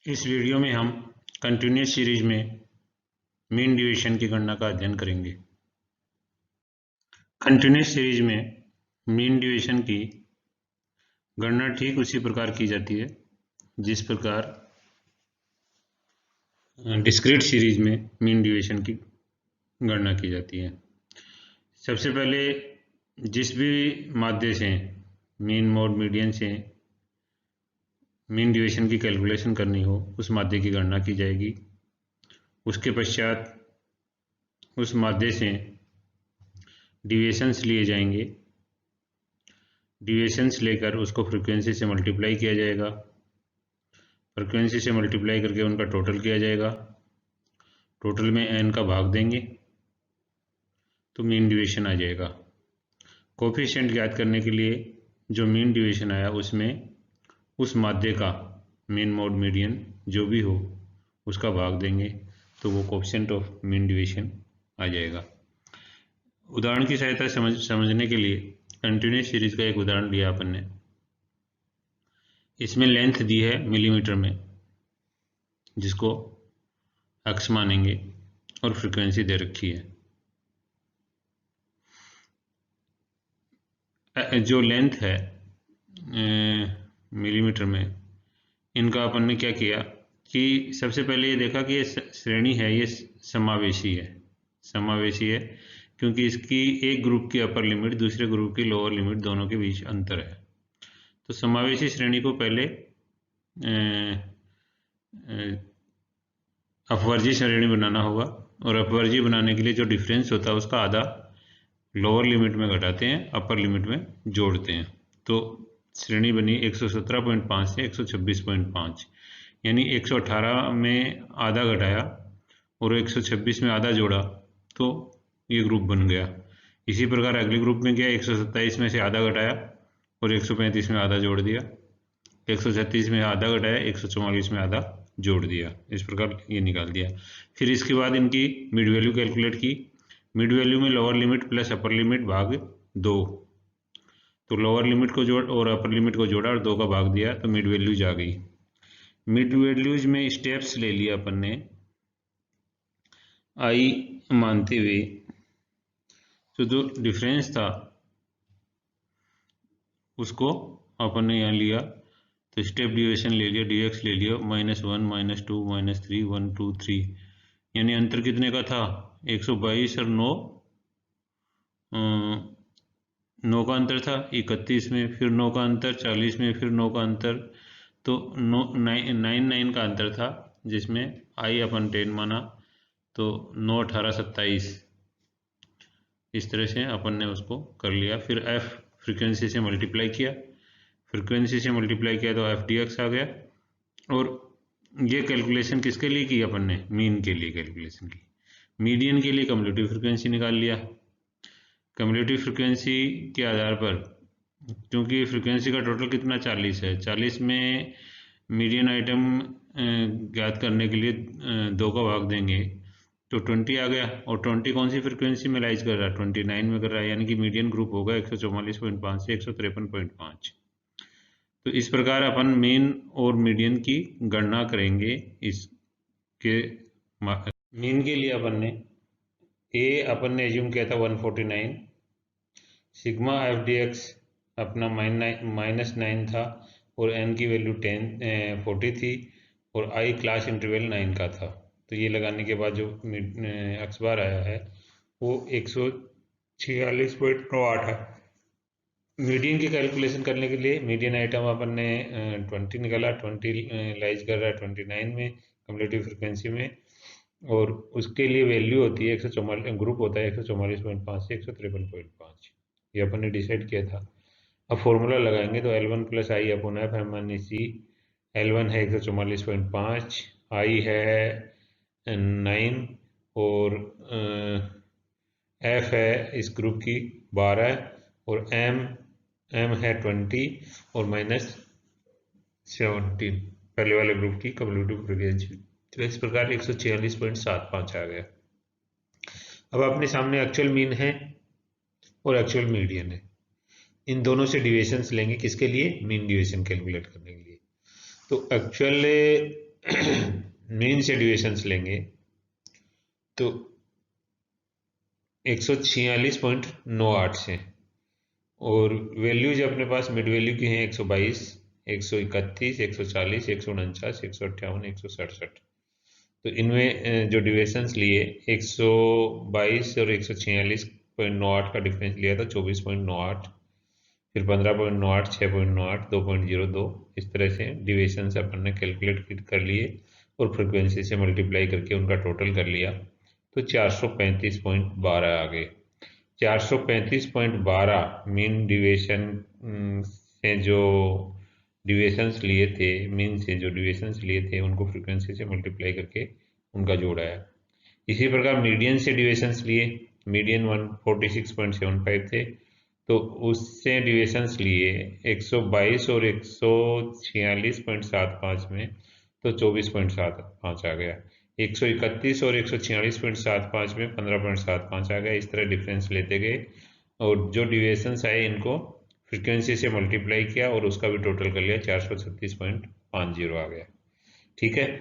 इस वीडियो में हम कंटिन्यूस सीरीज में मीन डिवीजन की गणना का अध्ययन करेंगे। कंटिन्यूस सीरीज में मीन डिवीजन की गणना ठीक उसी प्रकार की जाती है जिस प्रकार डिस्क्रीट सीरीज में मीन डिवीजन की गणना की जाती है। सबसे पहले जिस भी माध्य से मीन मोड मीडियन से मीन डिवीजन की कैलकुलेशन करनी हो उस माध्य की गणना की जाएगी। उसके पश्चात उस माध्य से डिविएशंस लिए जाएंगे। डिविएशंस लेकर उसको फ्रीक्वेंसी से मल्टीप्लाई किया जाएगा। फ्रीक्वेंसी से मल्टीप्लाई करके उनका टोटल किया जाएगा। टोटल में n का भाग देंगे तो मीन डिवीजन आ जाएगा। कोफिशिएंट ज्ञात करने के लिए जो मीन डिवीजन आया उसमें उस माध्य का मीन मोड मीडियन जो भी हो उसका भाग देंगे तो वो कोफिशिएंट ऑफ मीन डिवीजन आ जाएगा। उदाहरण की सहायता समझने के लिए कंटिन्यूस सीरीज का एक उदाहरण लिया अपन ने। इसमें लेंथ दी है मिलीमीटर में जिसको x मानेंगे और फ्रीक्वेंसी दे रखी है। जो लेंथ है मिलीमीटर में, इनका अपन ने क्या किया कि सबसे पहले ये देखा कि ये श्रेणी है, ये समावेशी है क्योंकि इसकी एक ग्रुप की अपर लिमिट दूसरे ग्रुप की लोअर लिमिट दोनों के बीच अंतर है। तो समावेशी श्रेणी को पहले अपवर्जी श्रेणी बनाना होगा और अपवर्जी बनाने के लिए जो डिफरेंस होता है उसका आधा लोअर लिमिट में घटाते हैं, अपर लिमिट में जोड़ते हैं। तो श्रेणी बनी 117.5 से 126.5, यानी 118 में आधा घटाया और 126 में आधा जोड़ा तो ये ग्रुप बन गया। इसी प्रकार अगले ग्रुप में गया, 127 में से आधा घटाया और 135 में आधा जोड़ दिया, 136 में आधा घटाया, 144 में आधा जोड़ दिया। इस प्रकार ये निकाल दिया। फिर इसके बाद इनकी मिड वैल्यू कैलकुलेट की। मिड वैल्यू में lower limit plus upper limit भाग 2, तो लोअर लिमिट को जोड़ और अपर लिमिट को जोड़ा और 2 का भाग दिया तो मिड वैल्यूज आ गई। मिड वैल्यूज में स्टेप्स ले लिया अपन ने आई मानते हुए, तो जो डिफरेंस था उसको अपन ने यहाँ लिया, तो स्टेप डिविएशन ले लिया, dx ले लिया, -1 -2 -3 1 2 3, यानी अंतर कितने का था 122 और 9 का अंतर था 31 में, फिर 9 का अंतर 40 में, फिर 9 का अंतर, तो 9 का अंतर था जिसमें i अपन 10 माना, तो 9 18 27। इस तरह से अपन ने उसको कर लिया। फिर f फ्रीक्वेंसी से मल्टीप्लाई किया, तो f dx आ गया। और ये कैलकुलेशन किसके लिए की अपन ने? मीन के लिए कैलकुलेशन की। मीडियन के लिए कम्युलेटिव फ्रीक्वेंसी निकाल लिया। कम्युलेटिव फ्रीक्वेंसी के आधार पर, क्योंकि फ्रीक्वेंसी का टोटल कितना 40 है, 40 में मीडियन आइटम ज्ञात करने के लिए 2 का भाग देंगे तो 20 आ गया। और 20 कौन सी फ्रीक्वेंसी में लाइज कर रहा है? 29 में कर रहा है, यानी कि मीडियन ग्रुप होगा 144.5 से 153.5। तो इस प्रकार अपन मीन और मीडियन की गणना करेंगे। इसके मीन के लिए अपन ने एज्यूम किया था 149, सिग्मा एफ डी एक्स अपना -9 था और n की वैल्यू 40 थी और i क्लास इंटरवल 9 का था। तो ये लगाने के बाद जो एक्स बार आया है वो 146.98 है। मीडियन की कैलकुलेशन करने के लिए मीडियन आइटम अपन ने 20 निकाला, 20 लाइज कर रहा है 29 में कम्युलेटिव फ्रिक्वेंसी में, और उसके लिए वैल्यू होती है 144, ग्रुप होता है 144.5 से 153.5। ये अपन ने डिसाइड किया था। अब फॉर्मूला लगाएंगे तो L1 प्लस आई अपन एफ है मानी सी। L1 है 144.5, आई है 9 और एफ है इस ग्रुप की 12 और एम है 20 और -17 पहले वाले ग्रुप की कम्युलेटिव फ्रीक्वेंसी। तो इस प्रकार 146.75 आ गया। अब अपने सामने एक्चुअल मीन है और एक्चुअल मीडियन है। इन दोनों से डिविएशंस लेंगे किसके लिए? मीन डिविएशन कैलकुलेट करने के लिए। तो एक्चुअल मीन से डिविएशंस लेंगे तो 146.98 से, और वैल्यूज अपने पास मिड वैल्यू की हैं 122, 131, 140, 149, 158, 167। तो इनमें जो डिविएशंस लिए 122 और 146.98 का डिफरेंस लिया था 24.98, फिर 15.98, 6.98, 2.02, इस तरह से डिविएशंस अपन ने कैलकुलेट कर लिए और फ्रिक्वेंसी से मल्टीप्लाई करके उनका टोटल कर लिया तो 435.12 आ गए। 435.12 मीन डिविएशन से जो डिविएशंस लिए थे, मीन से जो डिविएशंस लिए थे उनको फ्रीक्वेंसी से मल्टीप्लाई करके उनका जोड़ आया। इसी प्रकार मीडियन से डिविएशंस लिए, मीडियन 146.75 थे तो उससे डिविएशंस लिए 122 और 146.75 में तो 24.75 आ गया। 131 और 146.75 में 15.75 आ गया। इस तरह डिफरेंस लेते गए और जो डिविएशंस आए इनको फ्रीक्वेंसी से मल्टीप्लाई किया और उसका भी टोटल कर लिया, 436.50 आ गया। ठीक है,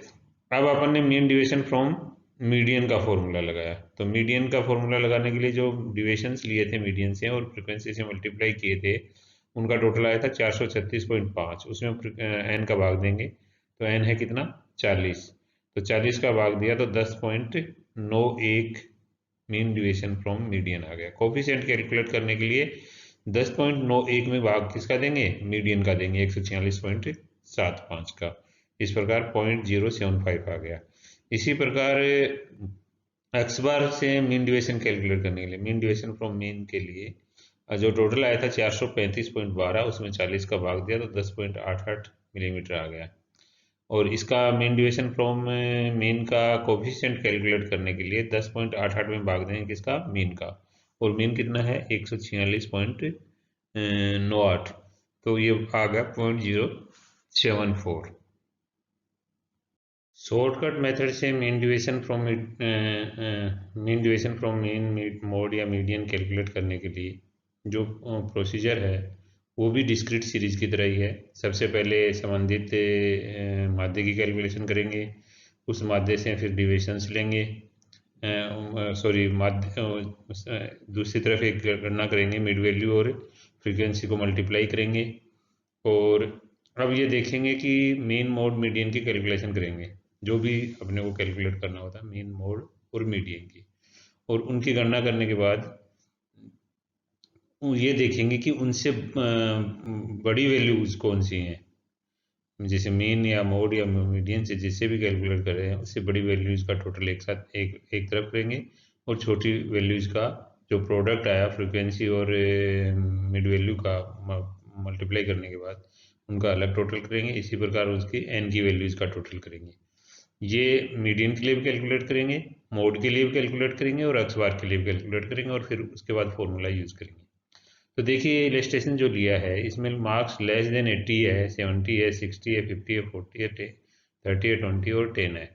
अब अपन ने मीन डिविएशन फ्रॉम मीडियन का फॉर्मूला लगाया। तो मीडियन का फॉर्मूला लगाने के लिए जो डिविएशंस लिए थे मीडियन से और फ्रीक्वेंसी से मल्टीप्लाई किए थे उनका टोटल आया था 436.5। उसमें एन का भाग देंगे तो एन है कितना, 40। तो 40 का भाग दिया तो 10.91 मीन डिविएशन फ्रॉम मीडियन आ गया। कोफिशिएंट कैलकुलेट करने के लिए 10.91 में भाग किसका देंगे, मीडियन का देंगे, 146.75 का। इस प्रकार 0.075 आ गया। इसी प्रकार एक्स बार से मीन डिविएशन कैलकुलेट करने के लिए, मीन डिविएशन फ्रॉम मीन के लिए जो टोटल आया था 435.12, उसमें 40 का भाग दिया तो 10.88 मिलीमीटर आ गया। और इसका मीन डिविएशन फ्रॉम मीन का कोफिशिएंट कैलकुलेट करने के लिए 10.88 में भाग देंगे किसका, मीन का, और मीन कितना है 146.98, तो ये आ गया 0.074। शॉर्टकट मेथड से mean deviation from mean mode या मीडियन कैलकुलेट करने के लिए जो प्रोसीजर है वो भी डिस्क्रीट सीरीज की तरह ही है। सबसे पहले संबंधित माध्य की कैलकुलेशन करेंगे, उस माध्य से फिर डिविएशंस लेंगे, सॉरी माध्य दूसरी तरफ एक गणना करेंगे, मिड वैल्यू और फ्रीक्वेंसी को मल्टीप्लाई करेंगे, और अब ये देखेंगे कि मीन मोड मीडियन की कैलकुलेशन करेंगे, जो भी अपने को कैलकुलेट करना होता है मीन मोड और मीडियन की, और उनकी गणना करने के बाद ये देखेंगे कि उनसे बड़ी वैल्यूज कौन सी हैं, जैसे मीन या मोड या मीडियन से जिससे भी कैलकुलेट कर रहे हैं उससे बड़ी वैल्यूज का टोटल एक साथ एक तरफ करेंगे, और छोटी वैल्यूज का जो प्रोडक्ट आया फ्रीक्वेंसी और मिड वैल्यू का मल्टीप्लाई करने के बाद उनका अलग टोटल करेंगे। इसी प्रकार उसकी एन की वैल्यूज का टोटल करेंगे। ये मीडियन के लिए भी कैलकुलेट करेंगे, मोड के लिए भी कैलकुलेट करेंगे और एक्स बार के लिए भी कैलकुलेट करेंगे, और फिर उसके बाद फॉर्मूला यूज करेंगे। तो देखिए इलस्ट्रेशन जो लिया है इसमें मार्क्स लेस देन 80 है, 70 है, 60 है, 50 है, 40 है, 30 है, 20 और 10 है।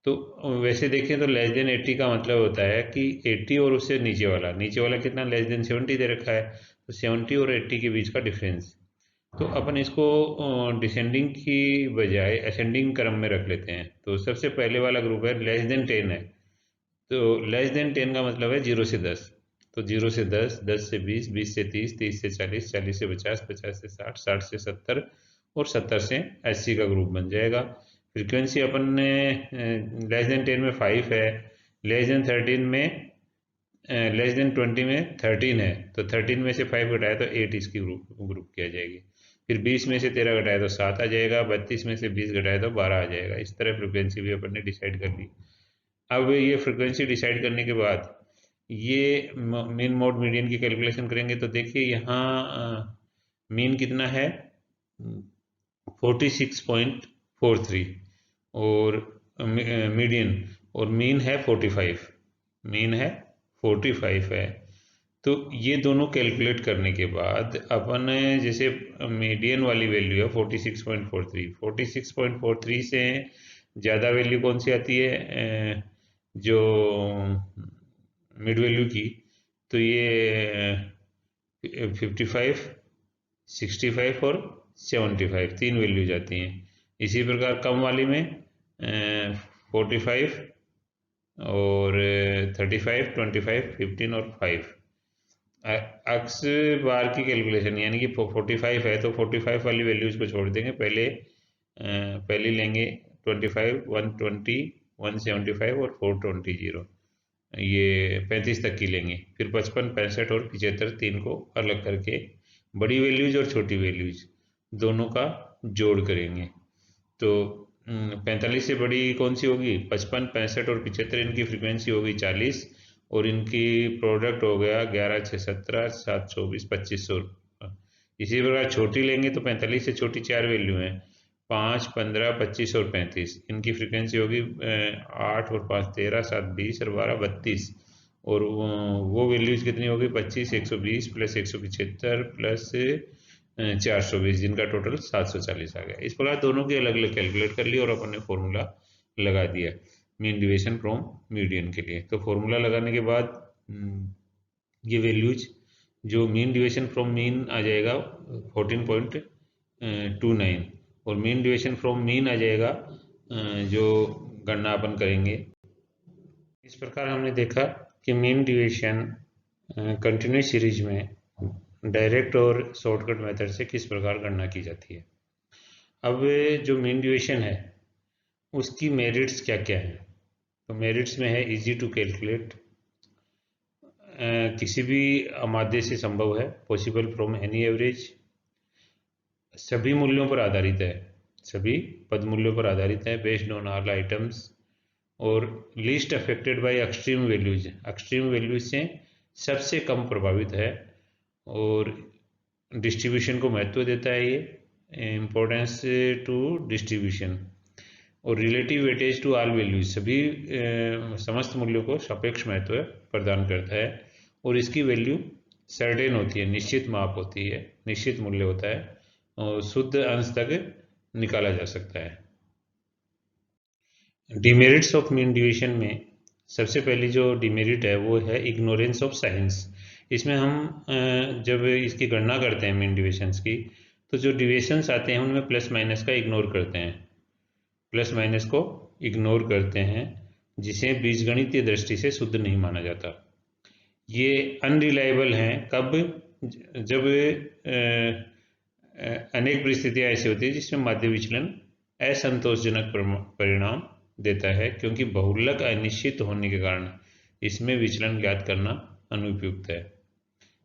तो वैसे देखें तो लेस देन 80 का मतलब होता है कि 80 और उससे नीचे वाला कितना, लेस देन 70 दे रखा है, तो 70 और 80 के बीच का डिफरेंस। तो अपन इसको डिसेंडिंग की बजाय असेंडिंग क्रम में रख लेते हैं। तो सबसे पहले वाला ग्रुप है लेस देन 10 है, तो लेस देन 10 का मतलब है 0 से 10, तो 0 से 10, 10 से 20, 20 से 30, 30 से 40, 40 से 50, 50 से 60, 60 से 70 और 70 से 80 का ग्रुप बन जाएगा। फ्रीक्वेंसी अपन ने लेस देन 10 में 5 है, लेस देन 13 में लेस देन 20 में 13 है, तो 13 में से 5 घटाया तो 8 इसकी ग्रुप किया जाएगी। फिर 20 में से 13 घटाया तो 7 आ जाएगा, 32 में से 20 घटाया तो 12 आ जाएगा। इस तरह फ्रीक्वेंसी भी अपन ने डिसाइड कर ली। अब ये फ्रीक्वेंसी डिसाइड करने के बाद ये मीन मोड मीडियन की कैलकुलेशन करेंगे, तो देखिए यहाँ मीन कितना है 46.43 और मीडियन और मीन है 45, मीन है 45 है। तो ये दोनों कैलकुलेट करने के बाद अपन जैसे मीडियन वाली वैल्यू है 46.43, 46.43 से ज़्यादा वैल्यू कौन सी आती है जो मिड वैल्यू की, तो ये 55, 65 और 75 तीन वैल्यू जाती हैं। इसी प्रकार कम वाली में 45 और 35, 25, 15 और 5। अक्स बार की कैलकुलेशन यानी कि 45 है तो 45 वाली वैल्यूज को छोड़ देंगे, पहले लेंगे 25, 120, 175 और 420, ये 35 तक की लेंगे। फिर 55, 65 और 75 तीन को अलग करके बड़ी वैल्यूज और छोटी वैल्यूज दोनों का जोड़ करेंगे। तो 45 से बड़ी कौन सी होगी? 55, 65 और 75, इनकी फ्रीक्वेंसी होगी 40 और इनकी प्रोडक्ट हो गया 11, 6, 17, 7, 24, 2500। इसी प्रकार छोटी लेंगे तो 45 से छोटी चार वैल्यू हैं, 5, 15, 25 और 35। इनकी फ्रीक्वेंसी होगी 8 और 5, 13, 7, 20 और 12, 32। और वो वैल्यूज कितनी होगी? 25, 120 प्लस 175 प्लस 420, जिनका टोटल 740 आ गया। इस प्रकार दोनों की अलग अलग कैलकुलेट कर ली और अपन ने फॉर्मूला लगा दिया मीन डिवीजन फ्रॉम मीडियन के लिए। तो फॉर्मूला लगाने के बाद ये वैल्यूज जो मीन डिवीजन फ्रॉम मीन आ जाएगा 14.29 और मीन डिवीजन फ्रॉम मीन आ जाएगा जो गणना अपन करेंगे। इस प्रकार हमने देखा कि मीन डिवीजन कंटिन्यूस सीरीज में डायरेक्ट और शॉर्टकट मेथड से किस प्रकार गणना की जाती है। अब जो मीन डिवीजन है उसकी मेरिट्स क्या क्या है? तो मेरिट्स में है इजी टू कैलकुलेट, किसी भी माध्य से संभव है, पॉसिबल फ्रॉम एनी एवरेज, सभी मूल्यों पर आधारित है, सभी पद मूल्यों पर आधारित है, बेस्ड ऑन ऑल आइटम्स, और least affected by extreme values, extreme values से सबसे कम प्रभावित है, और डिस्ट्रीब्यूशन को महत्व देता है, ये इम्पोर्टेंस टू डिस्ट्रीब्यूशन, और relative weightage to all values, सभी समस्त मूल्यों को सापेक्ष महत्व प्रदान करता है, और इसकी वैल्यू सर्टेन होती है, निश्चित माप होती है, निश्चित मूल्य होता है और शुद्ध अंश तक निकाला जा सकता है। डिमेरिट्स ऑफ मीन डिवीजन में सबसे पहली जो डिमेरिट है वो है इग्नोरेंस ऑफ साइंस। इसमें हम जब इसकी गणना करते हैं मीन डिविजन्स की, तो जो डिविजन्स आते हैं उनमें प्लस माइनस का इग्नोर करते हैं, प्लस माइनस को इग्नोर करते हैं, जिसे बीजगणितीय दृष्टि से शुद्ध नहीं माना जाता। ये अनरिलायबल हैं कब? जब अनेक परिस्थितियां ऐसी होती है जिसमें माध्य विचलन असंतोषजनक परिणाम देता है, क्योंकि बहुलक अनिश्चित होने के कारण इसमें विचलन ज्ञात करना अनुपयुक्त है।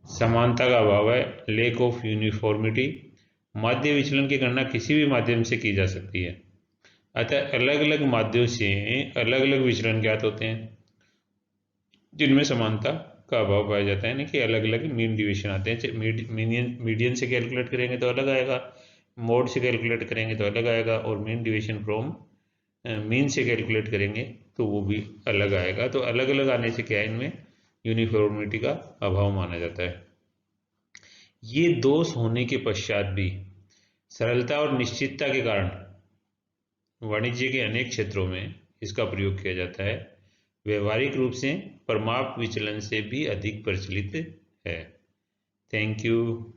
समानता का अभाव है, लेक ऑफ यूनिफॉर्मिटी, माध्य विचलन की गणना किसी भी माध्यम से की जा सकती है, अतः अलग अलग माध्यों से अलग अलग विचलन ज्ञात होते हैं जिनमें समानता का अभाव पाया जाता है, यानी कि अलग अलग मीन डिवीजन आते हैं। मीडियन से कैलकुलेट करेंगे तो अलग आएगा, मोड से कैलकुलेट करेंगे तो अलग आएगा, और मीन डिवीजन फ्रॉम मीन से कैलकुलेट करेंगे तो वो भी अलग आएगा। तो अलग अलग आने से क्या है, इनमें यूनिफॉर्मिटी का अभाव माना जाता है। ये दोष होने के पश्चात भी सरलता और निश्चितता के कारण वाणिज्य के अनेक क्षेत्रों में इसका प्रयोग किया जाता है, व्यवहारिक रूप से परमाप विचलन से भी अधिक प्रचलित है। Thank you.